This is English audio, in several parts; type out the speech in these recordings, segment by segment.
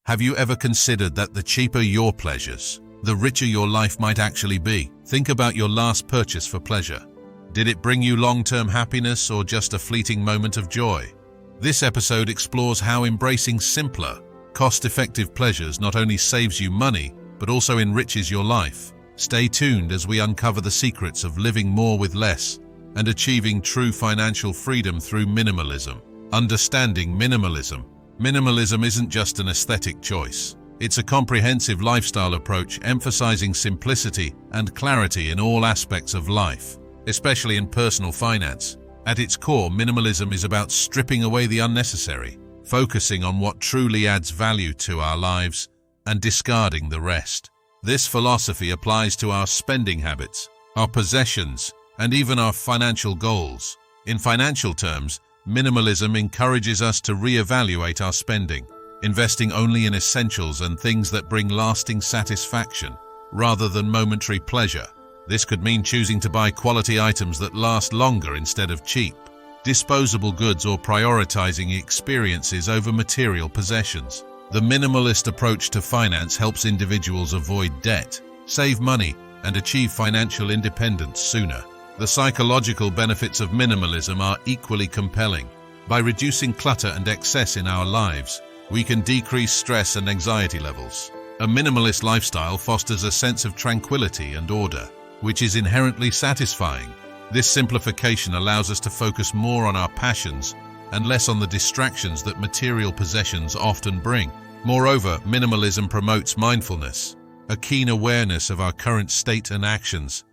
Have you ever considered that the cheaper your pleasures, the richer your life might actually be? Think about your last purchase for pleasure. Did it bring you long-term happiness or just a fleeting moment of joy? This episode explores how embracing simpler, cost-effective pleasures not only saves you money, but also enriches your life. Stay tuned as we uncover the secrets of living more with less and achieving true financial freedom through minimalism. Understanding minimalism. Minimalism isn't just an aesthetic choice. It's a comprehensive lifestyle approach emphasizing simplicity and clarity in all aspects of life, especially in personal finance. At its core, minimalism is about stripping away the unnecessary, focusing on what truly adds value to our lives, and discarding the rest. This philosophy applies to our spending habits, our possessions, and even our financial goals. In financial terms, minimalism encourages us to reevaluate our spending, investing only in essentials and things that bring lasting satisfaction, rather than momentary pleasure. This could mean choosing to buy quality items that last longer instead of cheap, disposable goods, or prioritizing experiences over material possessions. The minimalist approach to finance helps individuals avoid debt, save money, and achieve financial independence sooner. The psychological benefits of minimalism are equally compelling. By reducing clutter and excess in our lives, we can decrease stress and anxiety levels. A minimalist lifestyle fosters a sense of tranquility and order, which is inherently satisfying. This simplification allows us to focus more on our passions and less on the distractions that material possessions often bring. Moreover, minimalism promotes mindfulness, a keen awareness of our current state and actions.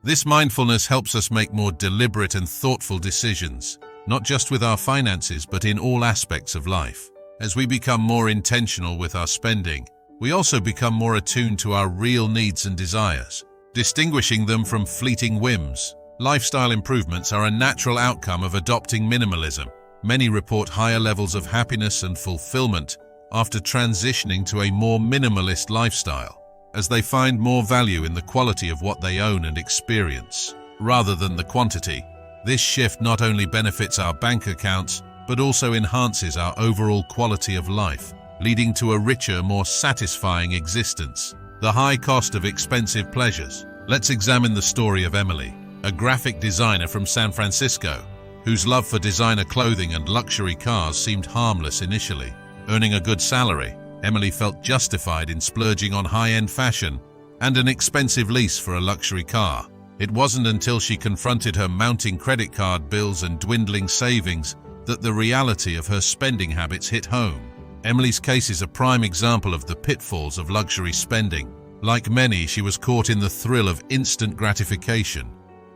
This mindfulness helps us make more deliberate and thoughtful decisions, not just with our finances, but in all aspects of life. As we become more intentional with our spending, we also become more attuned to our real needs and desires, distinguishing them from fleeting whims. Lifestyle improvements are a natural outcome of adopting minimalism. Many report higher levels of happiness and fulfillment after transitioning to a more minimalist lifestyle, as they find more value in the quality of what they own and experience, rather than the quantity. This shift not only benefits our bank accounts, but also enhances our overall quality of life, leading to a richer, more satisfying existence. The high cost of expensive pleasures. Let's examine the story of Emily, a graphic designer from San Francisco, whose love for designer clothing and luxury cars seemed harmless initially. Earning a good salary, Emily felt justified in splurging on high-end fashion and an expensive lease for a luxury car. It wasn't until she confronted her mounting credit card bills and dwindling savings that the reality of her spending habits hit home. Emily's case is a prime example of the pitfalls of luxury spending. Like many, she was caught in the thrill of instant gratification,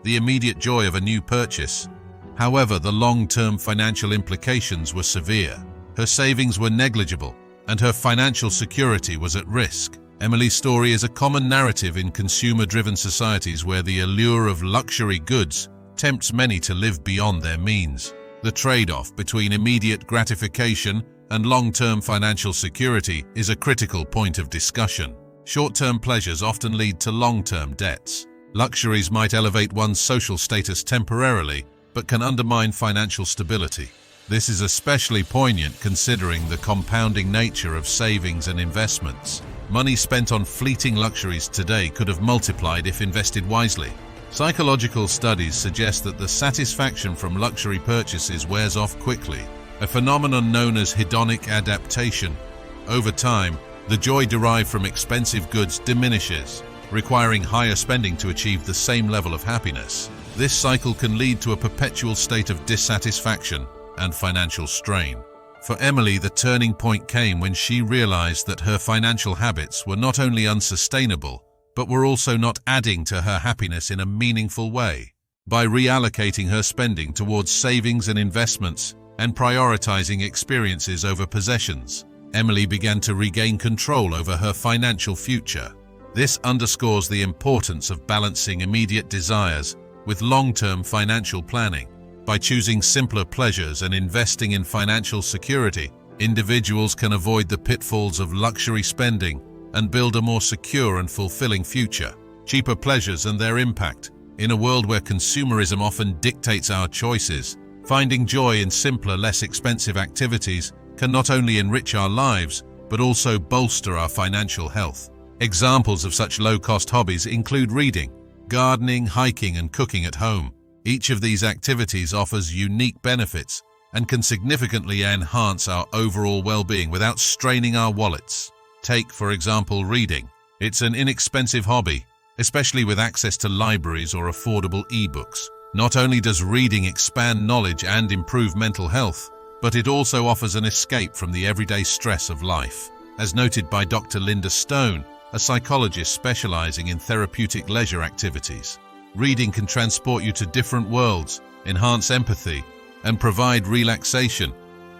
the immediate joy of a new purchase. However, the long-term financial implications were severe. Her savings were negligible, and her financial security was at risk. Emily's story is a common narrative in consumer-driven societies where the allure of luxury goods tempts many to live beyond their means. The trade-off between immediate gratification and long-term financial security is a critical point of discussion. Short-term pleasures often lead to long-term debts. Luxuries might elevate one's social status temporarily, but can undermine financial stability. This is especially poignant considering the compounding nature of savings and investments. Money spent on fleeting luxuries today could have multiplied if invested wisely. Psychological studies suggest that the satisfaction from luxury purchases wears off quickly, a phenomenon known as hedonic adaptation. Over time, the joy derived from expensive goods diminishes, requiring higher spending to achieve the same level of happiness. This cycle can lead to a perpetual state of dissatisfaction and financial strain. For Emily, the turning point came when she realized that her financial habits were not only unsustainable, but were also not adding to her happiness in a meaningful way. By reallocating her spending towards savings and investments and prioritizing experiences over possessions, Emily began to regain control over her financial future. This underscores the importance of balancing immediate desires with long-term financial planning. By choosing simpler pleasures and investing in financial security, individuals can avoid the pitfalls of luxury spending and build a more secure and fulfilling future. Cheaper pleasures and their impact. In a world where consumerism often dictates our choices, finding joy in simpler, less expensive activities can not only enrich our lives, but also bolster our financial health. Examples of such low-cost hobbies include reading, gardening, hiking, and cooking at home. Each of these activities offers unique benefits and can significantly enhance our overall well-being without straining our wallets. Take, for example, reading. It's an inexpensive hobby, especially with access to libraries or affordable e-books. Not only does reading expand knowledge and improve mental health, but it also offers an escape from the everyday stress of life. As noted by Dr. Linda Stone, a psychologist specializing in therapeutic leisure activities, reading can transport you to different worlds, enhance empathy, and provide relaxation,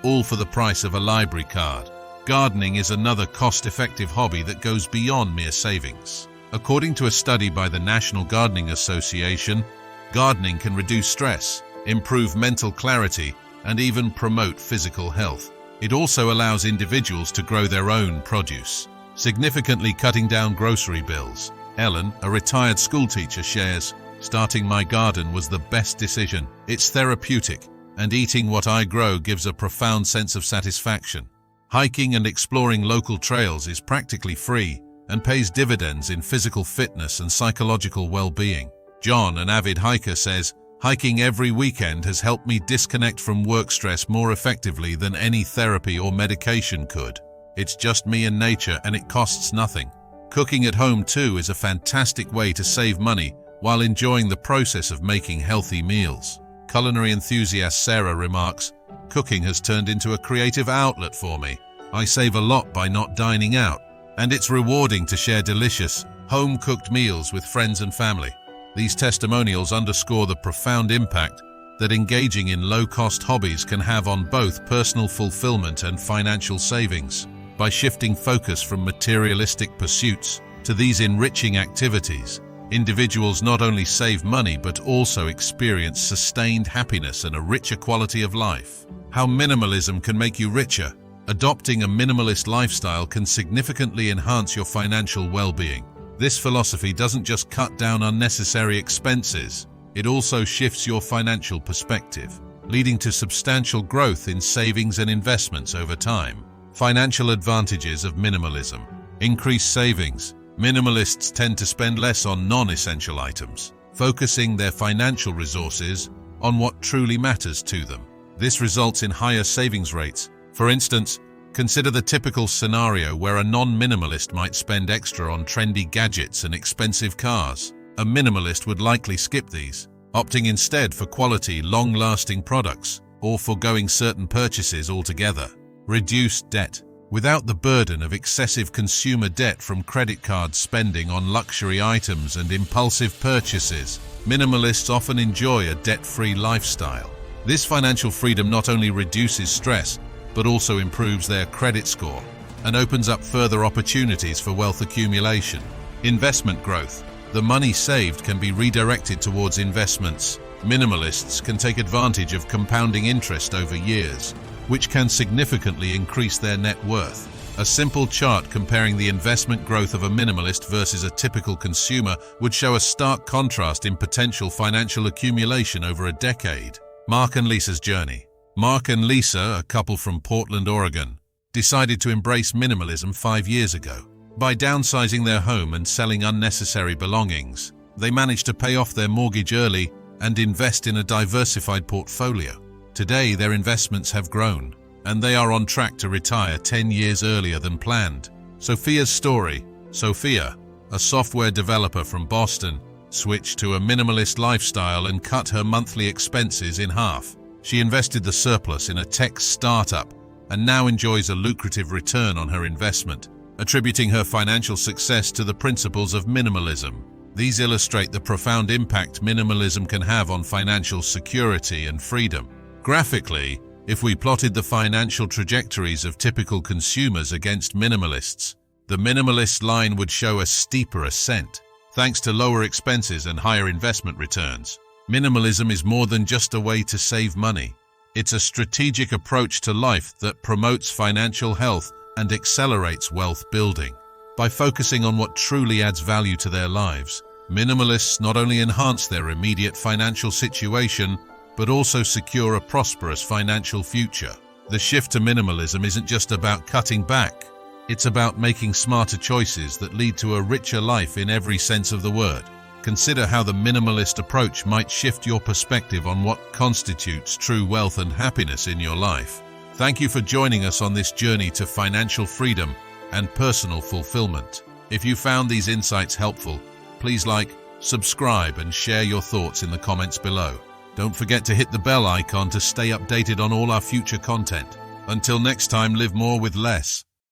all for the price of a library card. Gardening is another cost-effective hobby that goes beyond mere savings. According to a study by the National Gardening Association, gardening can reduce stress, improve mental clarity, and even promote physical health. It also allows individuals to grow their own produce, significantly cutting down grocery bills. Ellen, a retired schoolteacher, shares, "Starting my garden was the best decision. It's therapeutic, and eating what I grow gives a profound sense of satisfaction. Hiking and exploring local trails is practically free and pays dividends in physical fitness and psychological well-being." John, an avid hiker, says, "Hiking every weekend has helped me disconnect from work stress more effectively than any therapy or medication could. It's just me and nature, and it costs nothing." Cooking at home too is a fantastic way to save money while enjoying the process of making healthy meals. Culinary enthusiast Sarah remarks, "Cooking has turned into a creative outlet for me. I save a lot by not dining out, and it's rewarding to share delicious, home-cooked meals with friends and family." These testimonials underscore the profound impact that engaging in low-cost hobbies can have on both personal fulfillment and financial savings. By shifting focus from materialistic pursuits to these enriching activities, individuals not only save money but also experience sustained happiness and a richer quality of life. How minimalism can make you richer. Adopting a minimalist lifestyle can significantly enhance your financial well-being. This philosophy doesn't just cut down unnecessary expenses, it also shifts your financial perspective, leading to substantial growth in savings and investments over time. Financial advantages of minimalism. Increased savings. Minimalists tend to spend less on non-essential items, focusing their financial resources on what truly matters to them. This results in higher savings rates. For instance, consider the typical scenario where a non-minimalist might spend extra on trendy gadgets and expensive cars. A minimalist would likely skip these, opting instead for quality, long-lasting products, or foregoing certain purchases altogether. Reduced debt. Without the burden of excessive consumer debt from credit card spending on luxury items and impulsive purchases, minimalists often enjoy a debt-free lifestyle. This financial freedom not only reduces stress, but also improves their credit score and opens up further opportunities for wealth accumulation. Investment growth. The money saved can be redirected towards investments. Minimalists can take advantage of compounding interest over years, which can significantly increase their net worth. A simple chart comparing the investment growth of a minimalist versus a typical consumer would show a stark contrast in potential financial accumulation over a decade. Mark and Lisa's journey. Mark and Lisa, a couple from Portland, Oregon, decided to embrace minimalism 5 years ago. By downsizing their home and selling unnecessary belongings, they managed to pay off their mortgage early and invest in a diversified portfolio. Today, their investments have grown, and they are on track to retire 10 years earlier than planned. Sophia's story. Sophia, a software developer from Boston, switched to a minimalist lifestyle and cut her monthly expenses in half. She invested the surplus in a tech startup and now enjoys a lucrative return on her investment, attributing her financial success to the principles of minimalism. These illustrate the profound impact minimalism can have on financial security and freedom. Graphically, if we plotted the financial trajectories of typical consumers against minimalists, the minimalist line would show a steeper ascent, thanks to lower expenses and higher investment returns. Minimalism is more than just a way to save money. It's a strategic approach to life that promotes financial health and accelerates wealth building. By focusing on what truly adds value to their lives, minimalists not only enhance their immediate financial situation, but also secure a prosperous financial future. The shift to minimalism isn't just about cutting back, It's about making smarter choices that lead to a richer life in every sense of the word. Consider how the minimalist approach might shift your perspective on what constitutes true wealth and happiness in your life. Thank you for joining us on this journey to financial freedom and personal fulfillment. If you found these insights helpful, please like, subscribe, and share your thoughts in the comments below. Don't forget to hit the bell icon to stay updated on all our future content. Until next time, live more with less.